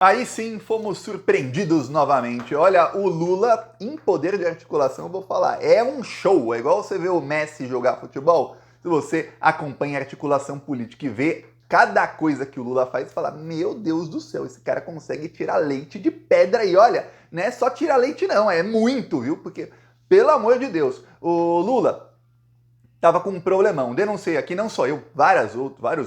Aí sim fomos surpreendidos novamente. Olha, o Lula em poder de articulação, eu vou falar, é um show. É igual você ver o Messi jogar futebol. Se você acompanha a articulação política e vê cada coisa que o Lula faz, você fala, meu Deus do céu, esse cara consegue tirar leite de pedra. E olha, não é só tirar leite não, é muito, viu? Porque, pelo amor de Deus, o Lula tava com um problemão. Denunciei aqui, não só eu, vários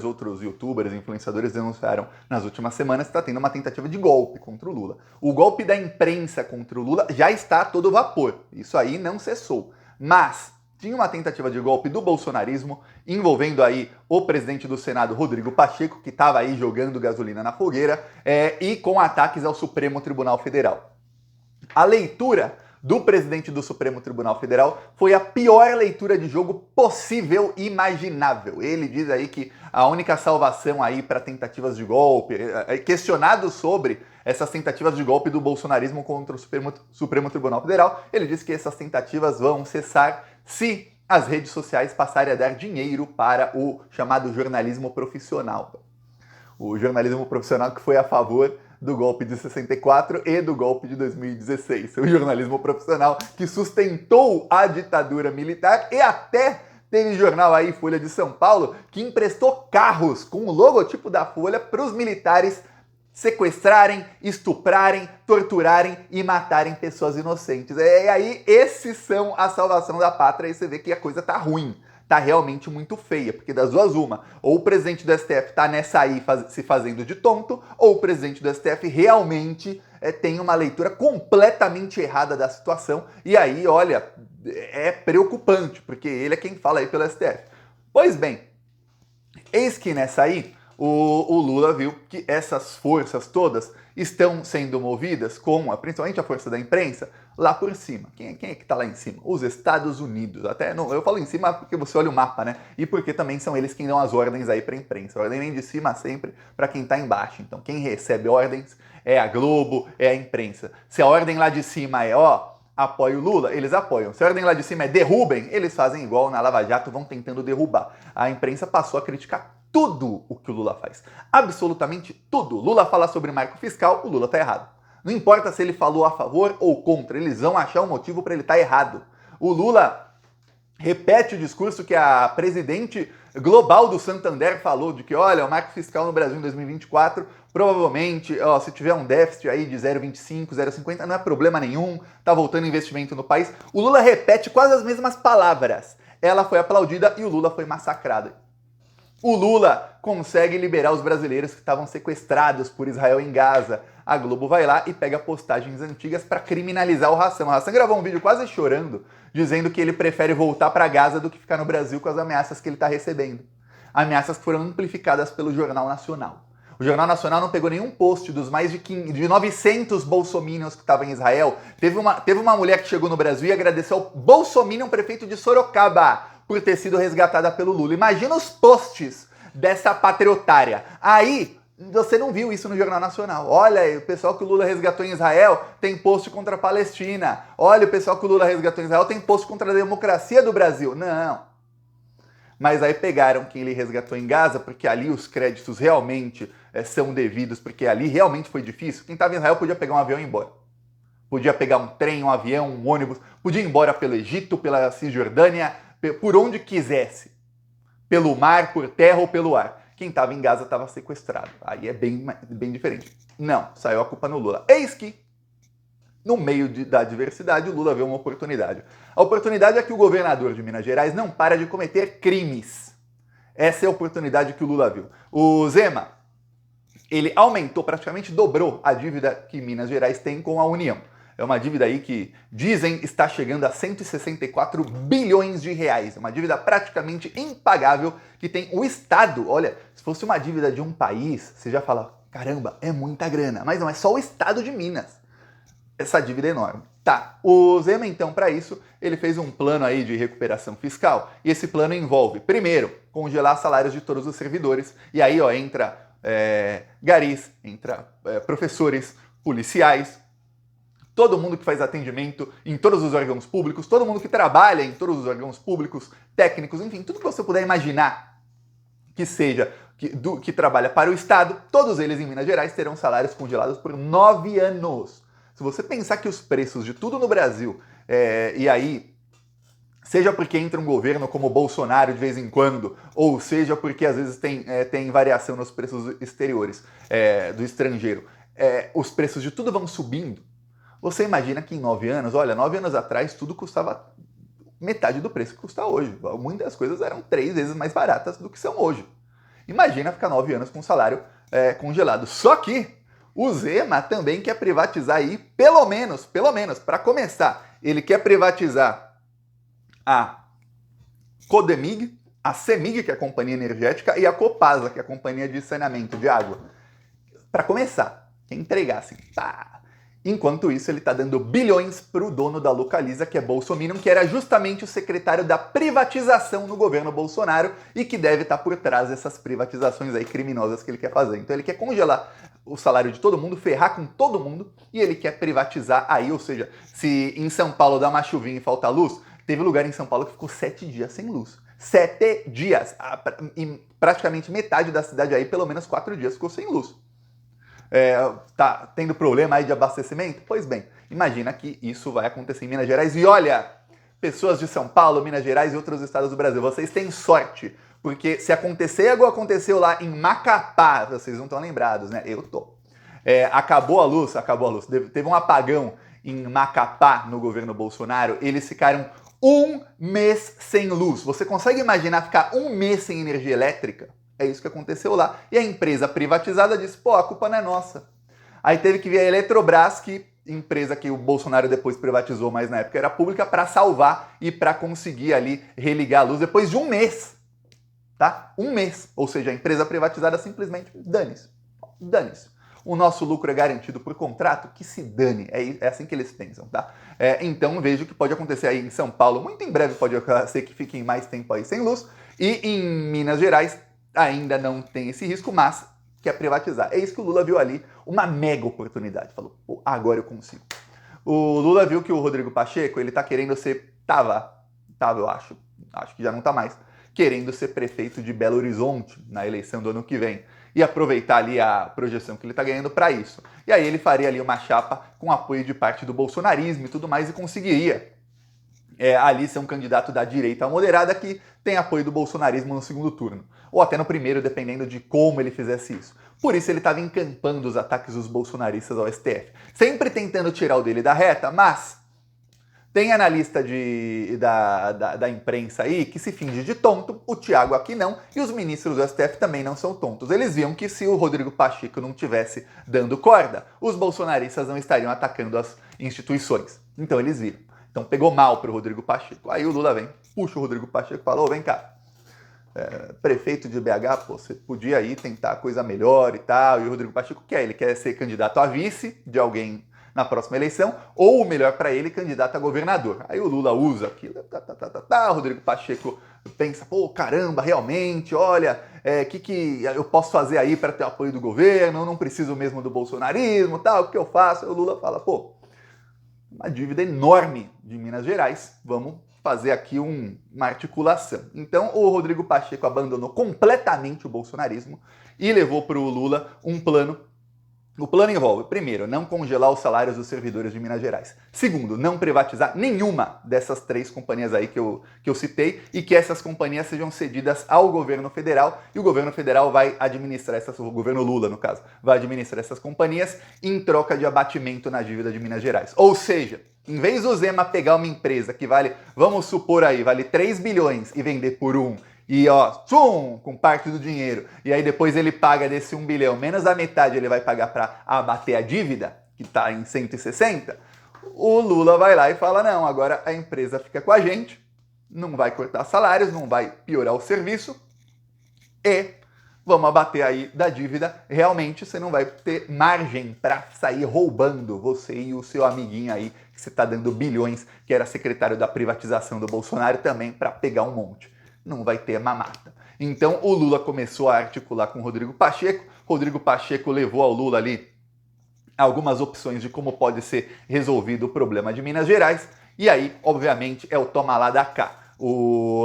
outros youtubers, influenciadores denunciaram nas últimas semanas que está tendo uma tentativa de golpe contra o Lula. O golpe da imprensa contra o Lula já está a todo vapor. Isso aí não cessou. Mas tinha uma tentativa de golpe do bolsonarismo envolvendo aí o presidente do Senado, Rodrigo Pacheco, que estava aí jogando gasolina na fogueira, e com ataques ao Supremo Tribunal Federal. A leitura do presidente do Supremo Tribunal Federal foi a pior leitura de jogo possível e imaginável. Ele diz aí que a única salvação aí para tentativas de golpe, questionado sobre essas tentativas de golpe do bolsonarismo contra o Supremo Tribunal Federal, ele diz que essas tentativas vão cessar se as redes sociais passarem a dar dinheiro para o chamado jornalismo profissional. O jornalismo profissional que foi a favor do golpe de 64 e do golpe de 2016. O jornalismo profissional que sustentou a ditadura militar e até teve jornal aí, Folha de São Paulo, que emprestou carros com o logotipo da Folha para os militares sequestrarem, estuprarem, torturarem e matarem pessoas inocentes. E aí, esses são a salvação da pátria, e você vê que a coisa tá ruim. Tá realmente muito feia, porque das duas uma, ou o presidente do STF tá nessa aí se fazendo de tonto, ou o presidente do STF realmente tem uma leitura completamente errada da situação, e aí, olha, é preocupante, porque ele é quem fala aí pelo STF. Pois bem, eis que nessa aí, o Lula viu que essas forças todas estão sendo movidas com, principalmente a força da imprensa, lá por cima. Quem é que está lá em cima? Os Estados Unidos. Até não, eu falo em cima porque você olha o mapa, né? E porque também são eles quem dão as ordens aí para a imprensa. A ordem vem de cima sempre para quem está embaixo. Então quem recebe ordens é a Globo, é a imprensa. Se a ordem lá de cima é, apoia o Lula, eles apoiam. Se a ordem lá de cima é derrubem, eles fazem igual na Lava Jato, vão tentando derrubar. A imprensa passou a criticar tudo o que o Lula faz. Absolutamente tudo. Lula fala sobre marco fiscal, o Lula tá errado. Não importa se ele falou a favor ou contra, eles vão achar um motivo para ele estar errado. O Lula repete o discurso que a presidente global do Santander falou, de que, olha, o marco fiscal no Brasil em 2024, provavelmente, se tiver um déficit aí de 0,25, 0,50, não é problema nenhum, tá voltando investimento no país. O Lula repete quase as mesmas palavras. Ela foi aplaudida e o Lula foi massacrado. O Lula consegue liberar os brasileiros que estavam sequestrados por Israel em Gaza. A Globo vai lá e pega postagens antigas para criminalizar o Hassan. O Hassan gravou um vídeo quase chorando, dizendo que ele prefere voltar para Gaza do que ficar no Brasil com as ameaças que ele está recebendo. Ameaças que foram amplificadas pelo Jornal Nacional. O Jornal Nacional não pegou nenhum post dos mais de 900 bolsominions que estavam em Israel. Teve uma mulher que chegou no Brasil e agradeceu ao bolsominion prefeito de Sorocaba por ter sido resgatada pelo Lula. Imagina os posts dessa patriotária. Aí, você não viu isso no Jornal Nacional. Olha, o pessoal que o Lula resgatou em Israel tem post contra a Palestina. Olha, o pessoal que o Lula resgatou em Israel tem post contra a democracia do Brasil. Não. Mas aí pegaram quem ele resgatou em Gaza, porque ali os créditos realmente são devidos, porque ali realmente foi difícil. Quem estava em Israel podia pegar um avião e ir embora. Podia pegar um trem, um avião, um ônibus, podia ir embora pelo Egito, pela Cisjordânia, por onde quisesse. Pelo mar, por terra ou pelo ar. Quem estava em Gaza estava sequestrado. Aí é bem diferente. Não, saiu a culpa no Lula. Eis que, no meio da diversidade, o Lula vê uma oportunidade. A oportunidade é que o governador de Minas Gerais não para de cometer crimes. Essa é a oportunidade que o Lula viu. O Zema, ele aumentou, praticamente dobrou a dívida que Minas Gerais tem com a União. É uma dívida aí que dizem está chegando a 164 bilhões de reais. É uma dívida praticamente impagável que tem o Estado. Olha, se fosse uma dívida de um país, você já fala, caramba, é muita grana. Mas não, é só o Estado de Minas. Essa dívida é enorme. Tá, o Zema então, para isso, ele fez um plano aí de recuperação fiscal. E esse plano envolve, primeiro, congelar salários de todos os servidores. E aí, entra garis, entra professores, policiais, todo mundo que faz atendimento em todos os órgãos públicos, todo mundo que trabalha em todos os órgãos públicos, técnicos, enfim, tudo que você puder imaginar que que trabalha para o Estado, todos eles em Minas Gerais terão salários congelados por 9 anos. Se você pensar que os preços de tudo no Brasil, e aí, seja porque entra um governo como o Bolsonaro de vez em quando, ou seja porque às vezes tem variação nos preços exteriores, do estrangeiro, os preços de tudo vão subindo. Você imagina que em 9 anos, olha, 9 anos atrás tudo custava metade do preço que custa hoje. Muitas coisas eram 3 vezes mais baratas do que são hoje. Imagina ficar 9 anos com o salário congelado. Só que o Zema também quer privatizar aí, pelo menos, para começar, ele quer privatizar a Codemig, a Cemig, que é a companhia energética, e a Copasa, que é a companhia de saneamento de água. Para começar, quer entregar assim, pá. Enquanto isso, ele está dando bilhões para o dono da Localiza, que é Bolsonaro, que era justamente o secretário da privatização no governo Bolsonaro e que deve estar por trás dessas privatizações aí criminosas que ele quer fazer. Então ele quer congelar o salário de todo mundo, ferrar com todo mundo e ele quer privatizar aí, ou seja, se em São Paulo dá uma chuvinha e falta luz, teve lugar em São Paulo que ficou 7 dias sem luz. 7 dias! Praticamente metade da cidade aí, pelo menos 4 dias, ficou sem luz. Tá tendo problema aí de abastecimento? Pois bem, imagina que isso vai acontecer em Minas Gerais. E olha, pessoas de São Paulo, Minas Gerais e outros estados do Brasil, vocês têm sorte, porque se acontecer igual aconteceu lá em Macapá, vocês não estão lembrados, né? Eu tô. Acabou a luz. Teve um apagão em Macapá no governo Bolsonaro, eles ficaram 1 mês sem luz. Você consegue imaginar ficar 1 mês sem energia elétrica? É isso que aconteceu lá. E a empresa privatizada disse, pô, a culpa não é nossa. Aí teve que vir a Eletrobras, que empresa que o Bolsonaro depois privatizou, mas na época era pública, para salvar e para conseguir ali religar a luz depois de 1 mês. Tá? 1 mês. Ou seja, a empresa privatizada simplesmente dane-se. Dane-se. O nosso lucro é garantido por contrato, que se dane. É assim que eles pensam, tá? Então vejo que pode acontecer aí em São Paulo. Muito em breve pode ser que fiquem mais tempo aí sem luz. E em Minas Gerais ainda não tem esse risco, mas quer privatizar. É isso que o Lula viu ali, uma mega oportunidade. Falou, pô, agora eu consigo. O Lula viu que o Rodrigo Pacheco, ele tá querendo ser, tava eu acho que já não tá mais, querendo ser prefeito de Belo Horizonte na eleição do ano que vem. E aproveitar ali a projeção que ele tá ganhando para isso. E aí ele faria ali uma chapa com apoio de parte do bolsonarismo e tudo mais e conseguiria ali ser um candidato da direita moderada que tem apoio do bolsonarismo no segundo turno. Ou até no primeiro, dependendo de como ele fizesse isso. Por isso ele estava encampando os ataques dos bolsonaristas ao STF. Sempre tentando tirar o dele da reta, mas tem analista da imprensa aí que se finge de tonto, o Thiago aqui não, e os ministros do STF também não são tontos. Eles viam que se o Rodrigo Pacheco não tivesse dando corda, os bolsonaristas não estariam atacando as instituições. Então eles viram. Então pegou mal pro Rodrigo Pacheco. Aí o Lula vem, puxa o Rodrigo Pacheco e falou, vem cá, prefeito de BH, pô, você podia aí tentar coisa melhor e tal. E o Rodrigo Pacheco quer, ele quer ser candidato a vice de alguém na próxima eleição, ou o melhor para ele, candidato a governador. Aí o Lula usa aquilo, o Rodrigo Pacheco pensa, pô, caramba, realmente, olha, que eu posso fazer aí para ter o apoio do governo, eu não preciso mesmo do bolsonarismo, tal, o que eu faço? Aí o Lula fala, pô, uma dívida enorme de Minas Gerais, vamos fazer aqui uma articulação. Então o Rodrigo Pacheco abandonou completamente o bolsonarismo e levou para o Lula um plano. O plano envolve, primeiro, não congelar os salários dos servidores de Minas Gerais. Segundo, não privatizar nenhuma dessas 3 companhias aí que eu citei e que essas companhias sejam cedidas ao governo federal e o governo federal vai administrar o governo Lula, no caso, vai administrar essas companhias em troca de abatimento na dívida de Minas Gerais. Ou seja, em vez do Zema pegar uma empresa que vale, vamos supor aí, vale 3 bilhões e vender por 1, e ó, tchum, com parte do dinheiro, e aí depois ele paga desse 1 bilhão, menos da metade ele vai pagar para abater a dívida, que está em 160, o Lula vai lá e fala, não, agora a empresa fica com a gente, não vai cortar salários, não vai piorar o serviço, e vamos abater aí da dívida, realmente você não vai ter margem para sair roubando você e o seu amiguinho aí, que você está dando bilhões, que era secretário da privatização do Bolsonaro também, para pegar um monte. Não vai ter mamata. Então o Lula começou a articular com o Rodrigo Pacheco. Rodrigo Pacheco levou ao Lula ali algumas opções de como pode ser resolvido o problema de Minas Gerais. E aí, obviamente, é o toma lá da cá.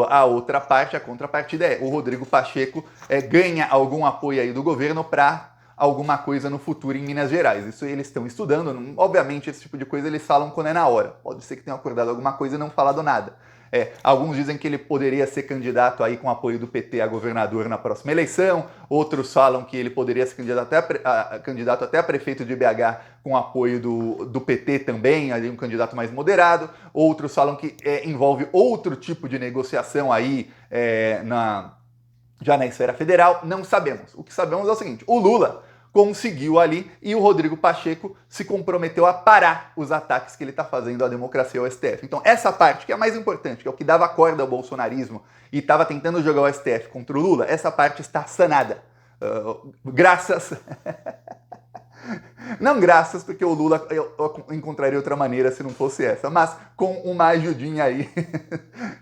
A outra parte, a contrapartida o Rodrigo Pacheco ganha algum apoio aí do governo para alguma coisa no futuro em Minas Gerais. Isso eles estão estudando. Obviamente, esse tipo de coisa eles falam quando é na hora. Pode ser que tenham acordado alguma coisa e não falado nada. Alguns dizem que ele poderia ser candidato aí com apoio do PT a governador na próxima eleição. Outros falam que ele poderia ser candidato até a prefeito de BH com apoio do PT também, ali um candidato mais moderado. Outros falam que envolve outro tipo de negociação aí já na esfera federal. Não sabemos. O que sabemos é o seguinte: o Lula conseguiu ali e o Rodrigo Pacheco se comprometeu a parar os ataques que ele está fazendo à democracia e ao STF. Então essa parte, que é a mais importante, que é o que dava corda ao bolsonarismo e estava tentando jogar o STF contra o Lula, essa parte está sanada. Graças... Não graças, porque o Lula eu encontraria outra maneira se não fosse essa, mas com uma ajudinha aí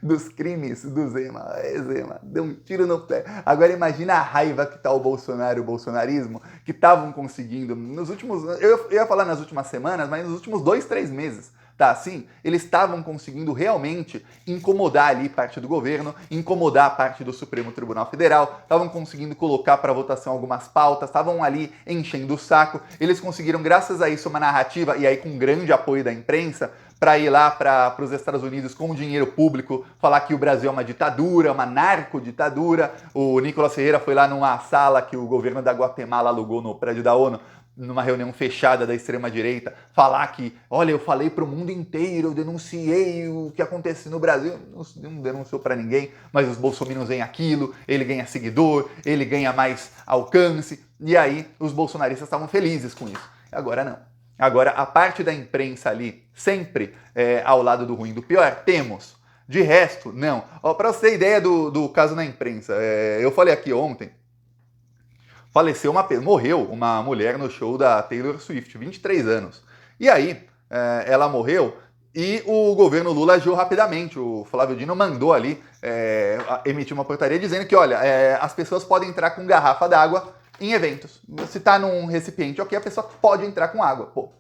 dos crimes do Zema. Zema, deu um tiro no pé. Agora imagina a raiva que tá o Bolsonaro e o bolsonarismo, que estavam conseguindo nos últimos... Eu ia falar nas últimas semanas, mas nos últimos 2, 3 meses. Tá, assim, eles estavam conseguindo realmente incomodar ali parte do governo, incomodar parte do Supremo Tribunal Federal, estavam conseguindo colocar para votação algumas pautas, estavam ali enchendo o saco. Eles conseguiram, graças a isso, uma narrativa, e aí com grande apoio da imprensa, para ir lá para os Estados Unidos com dinheiro público, falar que o Brasil é uma ditadura, uma narcoditadura. O Nicolas Ferreira foi lá numa sala que o governo da Guatemala alugou no prédio da ONU, numa reunião fechada da extrema-direita, falar que, olha, eu falei para o mundo inteiro, eu denunciei o que acontece no Brasil. Não denunciou para ninguém, mas os bolsominions veem aquilo, ele ganha seguidor, ele ganha mais alcance, e aí os bolsonaristas estavam felizes com isso. Agora não. Agora, a parte da imprensa ali, sempre ao lado do ruim e do pior, temos. De resto, não. Para você ter ideia do caso na imprensa, eu falei aqui ontem, morreu uma mulher no show da Taylor Swift, 23 anos. E aí, ela morreu e o governo Lula agiu rapidamente. O Flávio Dino mandou ali emitir uma portaria dizendo que, olha, as pessoas podem entrar com garrafa d'água em eventos. Se tá num recipiente, ok, a pessoa pode entrar com água, pô.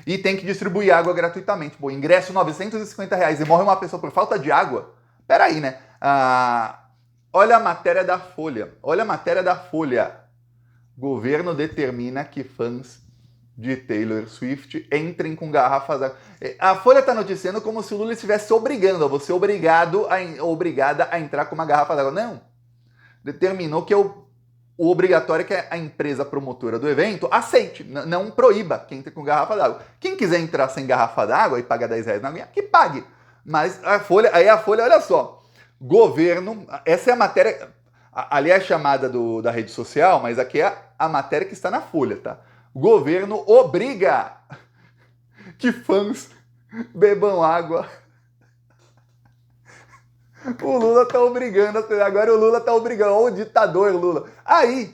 E tem que distribuir água gratuitamente. Pô, ingresso R$950 e morre uma pessoa por falta de água? Peraí, né? Olha a matéria da Folha. Governo determina que fãs de Taylor Swift entrem com garrafas d'água. A Folha está noticiando como se o Lula estivesse obrigando, você obrigada a entrar com uma garrafa d'água. Não. Determinou que o obrigatório é que a empresa promotora do evento aceite, não proíba quem entre com garrafa d'água. Quem quiser entrar sem garrafa d'água e pagar R$10 na aguinha, que pague. Mas a Folha, olha só, governo, essa é a matéria, ali é a chamada da rede social, mas aqui é a matéria que está na Folha, tá? O governo obriga que fãs bebam água. O Lula tá obrigando, agora o Lula tá obrigando, o ditador Lula. Aí,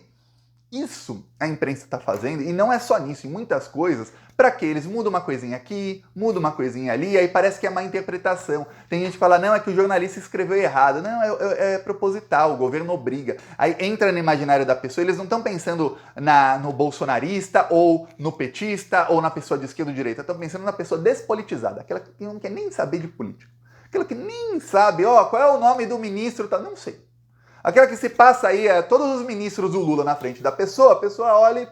isso a imprensa tá fazendo, e não é só nisso, em muitas coisas, para que eles mudam uma coisinha aqui, mudam uma coisinha ali, aí parece que é má interpretação. Tem gente que fala, não, é que o jornalista escreveu errado. Não, é proposital, o governo obriga. Aí entra no imaginário da pessoa, eles não estão pensando no bolsonarista, ou no petista, ou na pessoa de esquerda ou direita, estão pensando na pessoa despolitizada, aquela que não quer nem saber de política. Aquela que nem sabe, qual é o nome do ministro, tá? Não sei. Aquela que se passa aí, todos os ministros do Lula na frente da pessoa, a pessoa olha e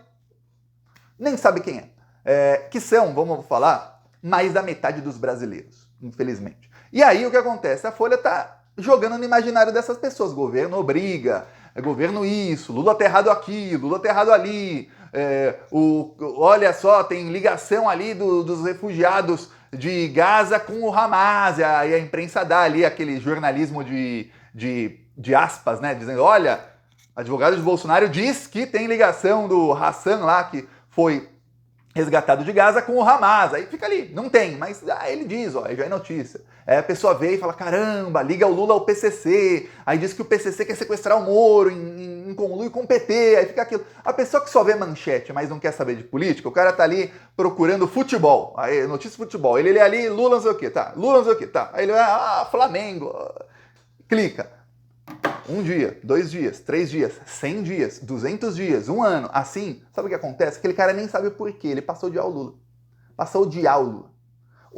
nem sabe quem é. Que são, vamos falar, mais da metade dos brasileiros, infelizmente. E aí o que acontece? A Folha tá jogando no imaginário dessas pessoas. Governo obriga, governo isso, Lula tá errado aqui, Lula tá errado ali. Olha só, tem ligação ali dos refugiados de Gaza com o Hamas, e a imprensa dá ali aquele jornalismo de aspas, né, dizendo, olha, advogado de Bolsonaro diz que tem ligação do Hassan lá, que foi resgatado de Gaza, com o Hamas. Aí fica ali, não tem, mas ele diz, já é notícia. Aí a pessoa vê e fala, caramba, liga o Lula ao PCC, aí diz que o PCC quer sequestrar o Moro em conluio com o PT, aí fica aquilo. A pessoa que só vê manchete, mas não quer saber de política, o cara tá ali procurando futebol, aí notícia de futebol, ele lê ali, Lula não sei o que, tá, Lula não sei o que, tá, aí ele vai, Flamengo, clica. 1 dia, 2 dias, 3 dias, 100 dias, 200 dias, 1 ano, assim, sabe o que acontece? Aquele cara nem sabe o porquê, ele passou a odiar o Lula. Passou a odiar o Lula.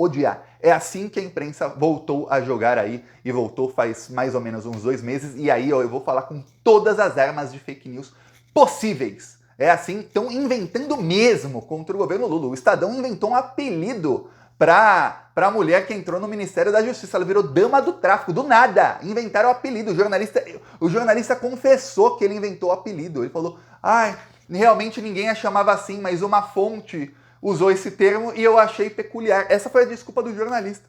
odiar. É assim que a imprensa voltou a jogar aí, e voltou faz mais ou menos uns 2 meses, e aí ó, eu vou falar com todas as armas de fake news possíveis. É assim, estão inventando mesmo contra o governo Lula. O Estadão inventou um apelido pra mulher que entrou no Ministério da Justiça. Ela virou dama do tráfico, do nada. Inventaram o apelido. O jornalista confessou que ele inventou o apelido. Ele falou, ai, realmente ninguém a chamava assim, mas uma fonte usou esse termo e eu achei peculiar. Essa foi a desculpa do jornalista.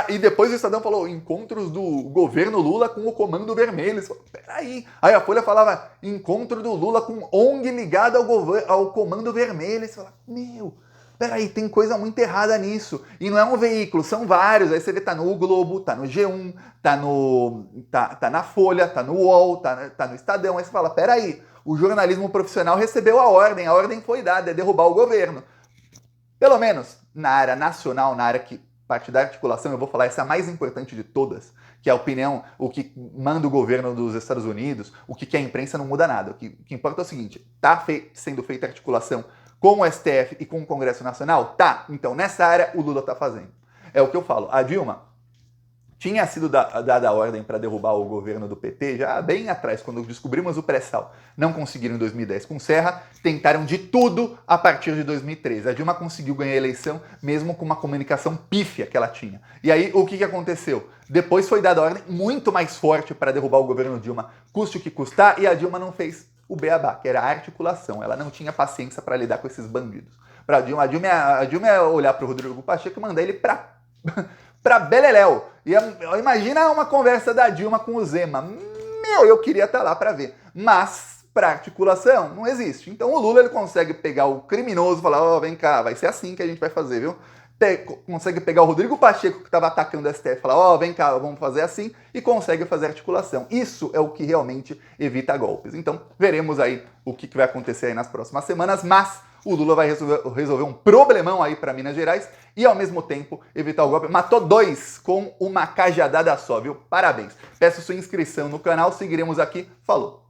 E depois o Estadão falou, encontros do governo Lula com o Comando Vermelho. Eles falaram, peraí. Aí a Folha falava, encontro do Lula com ONG ligada ao Comando Vermelho. Eles falaram, meu, peraí, tem coisa muito errada nisso. E não é um veículo, são vários. Aí você vê, tá no Globo, tá no G1, tá na Folha, tá no UOL, tá no Estadão. Aí você fala, peraí, o jornalismo profissional recebeu a ordem foi dada, é derrubar o governo. Pelo menos na área nacional, na área que parte da articulação, eu vou falar essa é a mais importante de todas, que é a opinião, o que manda o governo dos Estados Unidos, o que quer a imprensa não muda nada. O que importa é o seguinte, sendo feita articulação com o STF e com o Congresso Nacional? Tá, então nessa área o Lula tá fazendo. É o que eu falo, a Dilma tinha sido dada a ordem para derrubar o governo do PT já bem atrás, quando descobrimos o pré-sal. Não conseguiram em 2010 com Serra, tentaram de tudo a partir de 2013. A Dilma conseguiu ganhar a eleição mesmo com uma comunicação pífia que ela tinha. E aí o que aconteceu? Depois foi dada a ordem muito mais forte para derrubar o governo Dilma, custe o que custar, e a Dilma não fez o beabá, que era a articulação. Ela não tinha paciência para lidar com esses bandidos. Para a Dilma é olhar para o Rodrigo Pacheco e mandar ele para Beleléu. E imagina uma conversa da Dilma com o Zema. Meu, eu queria estar lá para ver. Mas, para articulação, não existe. Então o Lula ele consegue pegar o criminoso e falar, ó, vem cá, vai ser assim que a gente vai fazer, viu? Consegue pegar o Rodrigo Pacheco, que estava atacando o STF, e falar, ó, vem cá, vamos fazer assim, e consegue fazer articulação. Isso é o que realmente evita golpes. Então, veremos aí o que vai acontecer aí nas próximas semanas, mas o Lula vai resolver um problemão aí para Minas Gerais e, ao mesmo tempo, evitar o golpe. Matou 2 com uma cajadada só, viu? Parabéns. Peço sua inscrição no canal, seguiremos aqui. Falou!